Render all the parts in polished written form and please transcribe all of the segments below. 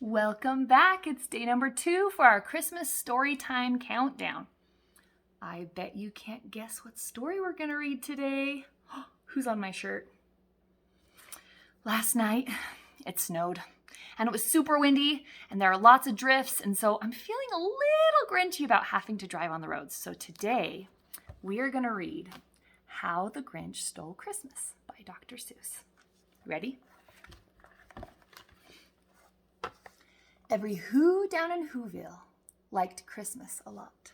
Welcome back. It's day number 2 for our Christmas story time countdown. I bet you can't guess what story we're going to read today. Who's on my shirt? Last night, it snowed, and it was super windy, and there are lots of drifts, and so I'm feeling a little grinchy about having to drive on the roads. So today, we are going to read How the Grinch Stole Christmas by Dr. Seuss. Ready? Every Who down in Whoville liked Christmas a lot.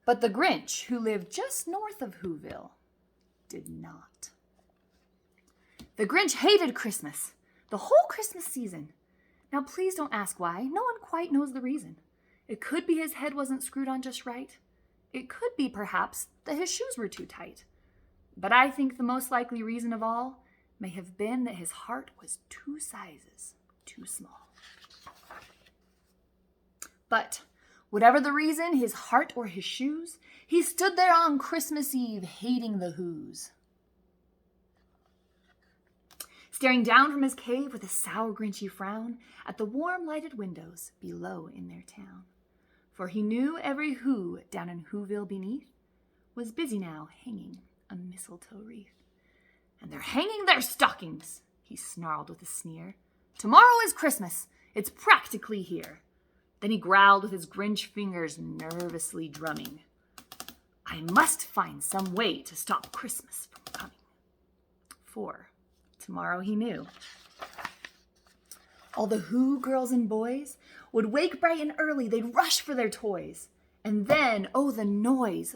But the Grinch, who lived just north of Whoville, did not. The Grinch hated Christmas, the whole Christmas season. Now please don't ask why. No one quite knows the reason. It could be his head wasn't screwed on just right. It could be, perhaps, that his shoes were too tight. But I think the most likely reason of all may have been that his heart was 2 sizes too small. But whatever the reason, his heart or his shoes, he stood there on Christmas Eve hating the Whos. Staring down from his cave with a sour, grinchy frown at the warm lighted windows below in their town. For he knew every Who down in Whoville beneath was busy now hanging a mistletoe wreath. And they're hanging their stockings, he snarled with a sneer. Tomorrow is Christmas. It's practically here. Then he growled with his Grinch fingers nervously drumming. I must find some way to stop Christmas from coming. For tomorrow he knew. All the Who girls and boys would wake bright and early. They'd rush for their toys. And then, the noise.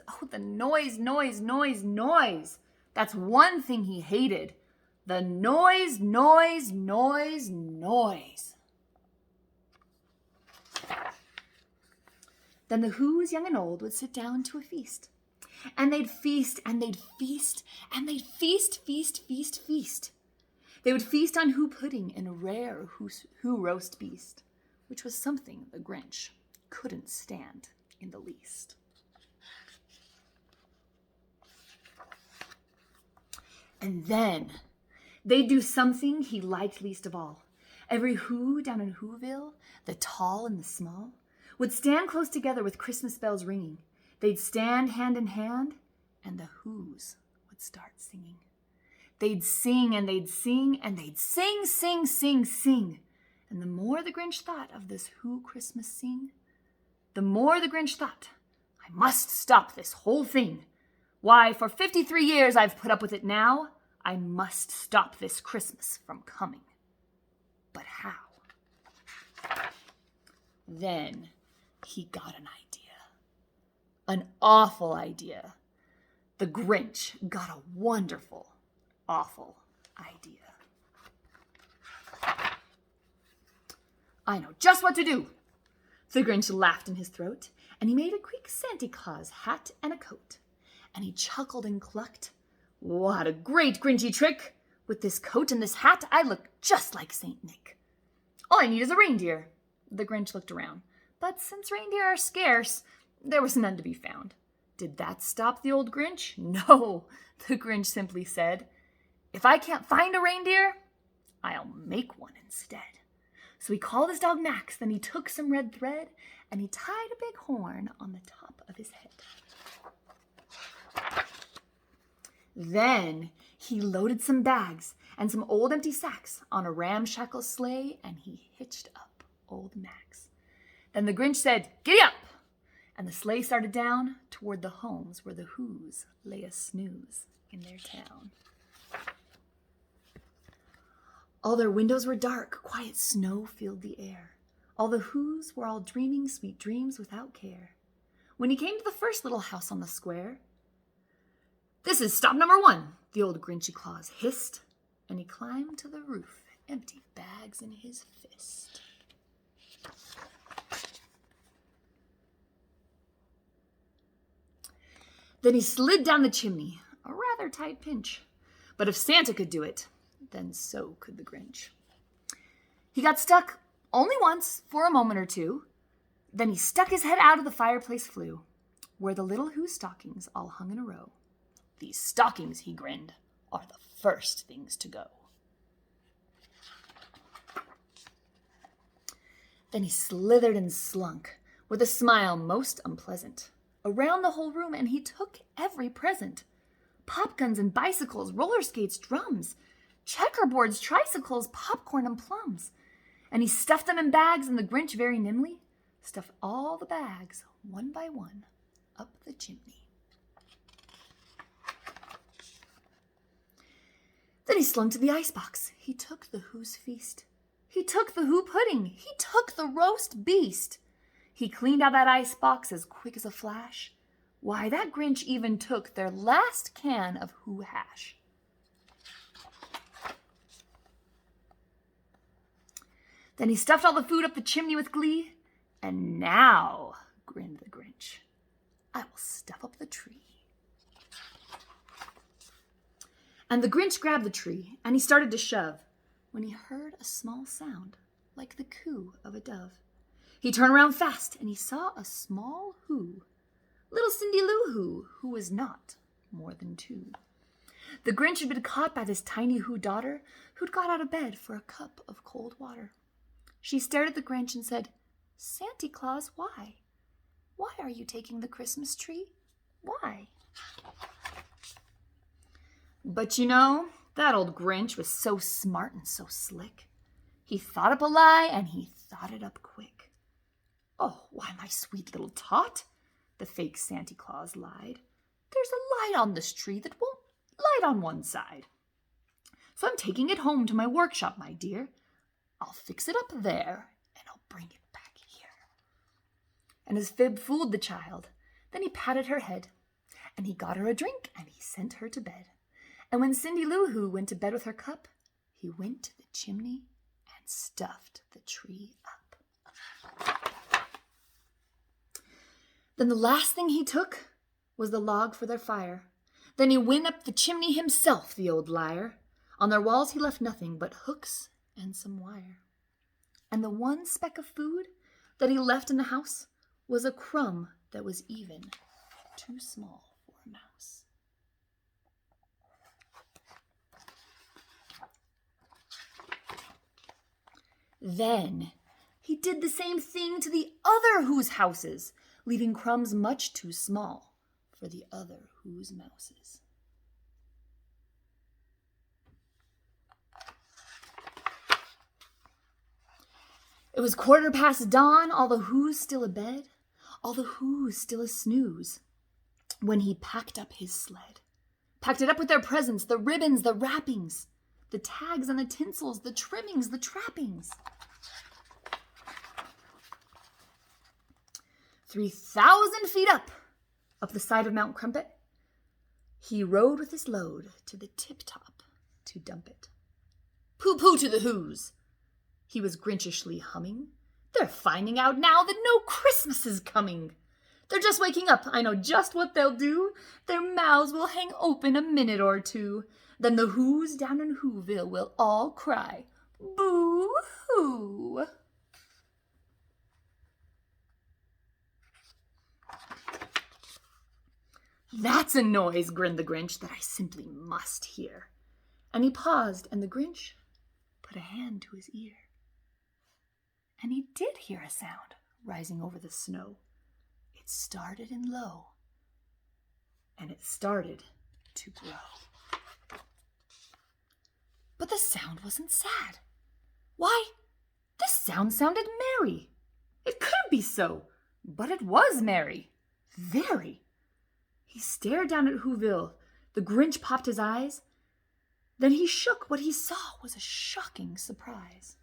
Noise. That's one thing he hated. The noise. Then the Whos, young and old, would sit down to a feast. And they'd feast, and they'd feast, and they'd feast. They would feast on Who pudding and rare Who roast beast, which was something the Grinch couldn't stand in the least. And then they'd do something he liked least of all. Every Who down in Whoville, the tall and the small, would stand close together with Christmas bells ringing. They'd stand hand in hand, and the Whos would start singing. They'd sing, and they'd sing, and they'd sing. And the more the Grinch thought of this Who Christmas sing, the more the Grinch thought, I must stop this whole thing. Why, for 53 years I've put up with it now. I must stop this Christmas from coming. But how? Then he got an idea. An awful idea. The Grinch got a wonderful, awful idea. I know just what to do. The Grinch laughed in his throat, and he made a quick Santa Claus hat and a coat. And he chuckled and clucked. What a great Grinchy trick! With this coat and this hat, I look just like Saint Nick. All I need is a reindeer. The Grinch looked around. But since reindeer are scarce, there was none to be found. Did that stop the old Grinch? No, the Grinch simply said, if I can't find a reindeer, I'll make one instead. So he called his dog Max, then he took some red thread, and he tied a big horn on the top of his head. Then he loaded some bags and some old empty sacks on a ramshackle sleigh, and he hitched up old Max. Then the Grinch said, giddy up! And the sleigh started down toward the homes where the Whos lay a snooze in their town. All their windows were dark, quiet snow filled the air. All the Whos were all dreaming sweet dreams without care. When he came to the first little house on the square, this is stop number 1, the old Grinchy Claus hissed, and he climbed to the roof, empty bags in his fist. Then he slid down the chimney, a rather tight pinch. But if Santa could do it, then so could the Grinch. He got stuck only once for a moment or two. Then he stuck his head out of the fireplace flue, where the little Who stockings all hung in a row. These stockings, he grinned, are the first things to go. Then he slithered and slunk, with a smile most unpleasant, around the whole room, and he took every present. Pop guns and bicycles, roller skates, drums, checkerboards, tricycles, popcorn and plums. And he stuffed them in bags, and the Grinch very nimbly stuffed all the bags, one by one, up the chimney. Then he slunk to the icebox. He took the Who's feast. He took the Who pudding. He took the roast beast. He cleaned out that icebox as quick as a flash. Why, that Grinch even took their last can of Who hash. Then he stuffed all the food up the chimney with glee. And now, grinned the Grinch, I will stuff up the tree. And the Grinch grabbed the tree, and he started to shove, when he heard a small sound, like the coo of a dove. He turned around fast, and he saw a small Who, little Cindy Lou who was not more than 2. The Grinch had been caught by this tiny Who daughter, who'd got out of bed for a cup of cold water. She stared at the Grinch and said, "Santa Claus, why? Why are you taking the Christmas tree? Why?" But you know, that old Grinch was so smart and so slick. He thought up a lie, and he thought it up quick. "Oh, why, my sweet little tot," the fake Santa Claus lied, "there's a light on this tree that won't light on one side. So I'm taking it home to my workshop, my dear. I'll fix it up there, and I'll bring it back here." And his fib fooled the child. Then he patted her head, and he got her a drink, and he sent her to bed. And when Cindy Lou Who went to bed with her cup, he went to the chimney and stuffed the tree up. Then the last thing he took was the log for their fire. Then he went up the chimney himself, the old liar. On their walls he left nothing but hooks and some wire. And the one speck of food that he left in the house was a crumb that was even too small for a mouse. Then he did the same thing to the other Who's houses, leaving crumbs much too small for the other Who's mouses. It was 1:15 dawn, all the Who's still abed, all the Who's still a snooze, when he packed up his sled. Packed it up with their presents, the ribbons, the wrappings, the tags and the tinsels, the trimmings, the trappings. 3,000 feet up the side of Mount Crumpet, he rode with his load to the tip-top to dump it. "Pooh-pooh to the Who's," he was Grinchishly humming. "They're finding out now that no Christmas is coming. They're just waking up. I know just what they'll do. Their mouths will hang open a minute or two. Then the Who's down in Whoville will all cry, 'Boo-hoo!'" "That's a noise," grinned the Grinch, "that I simply must hear." And he paused, and the Grinch put a hand to his ear. And he did hear a sound rising over the snow. It started in low, and it started to grow. But the sound wasn't sad. Why, this sound sounded merry. It couldn't be so, but it was merry. Very. He stared down at Whoville. The Grinch popped his eyes. Then he shook. What he saw was a shocking surprise.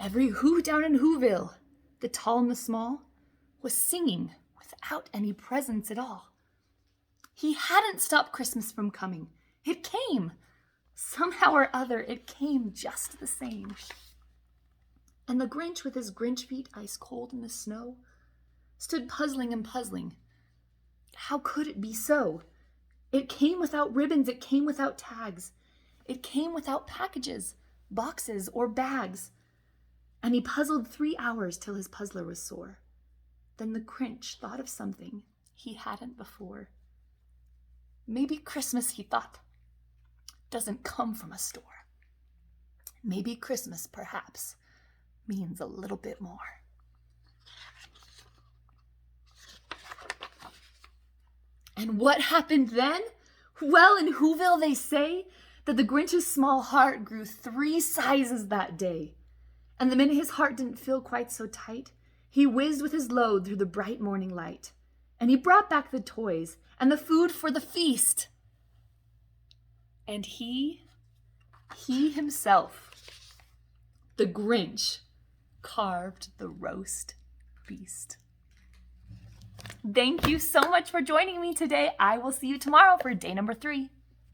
Every Who down in Whoville, the tall and the small, was singing without any presents at all. He hadn't stopped Christmas from coming. It came. Somehow or other, it came just the same. And the Grinch, with his Grinch feet ice cold in the snow, stood puzzling and puzzling. How could it be so? It came without ribbons. It came without tags. It came without packages, boxes, or bags. And he puzzled 3 hours till his puzzler was sore. Then the Grinch thought of something he hadn't before. Maybe Christmas, he thought, doesn't come from a store. Maybe Christmas, perhaps, means a little bit more. And what happened then? Well, in Whoville they say that the Grinch's small heart grew 3 sizes that day. And the minute his heart didn't feel quite so tight, he whizzed with his load through the bright morning light. And he brought back the toys and the food for the feast. And he himself, the Grinch, carved the roast beast. Thank you so much for joining me today. I will see you tomorrow for day number 3.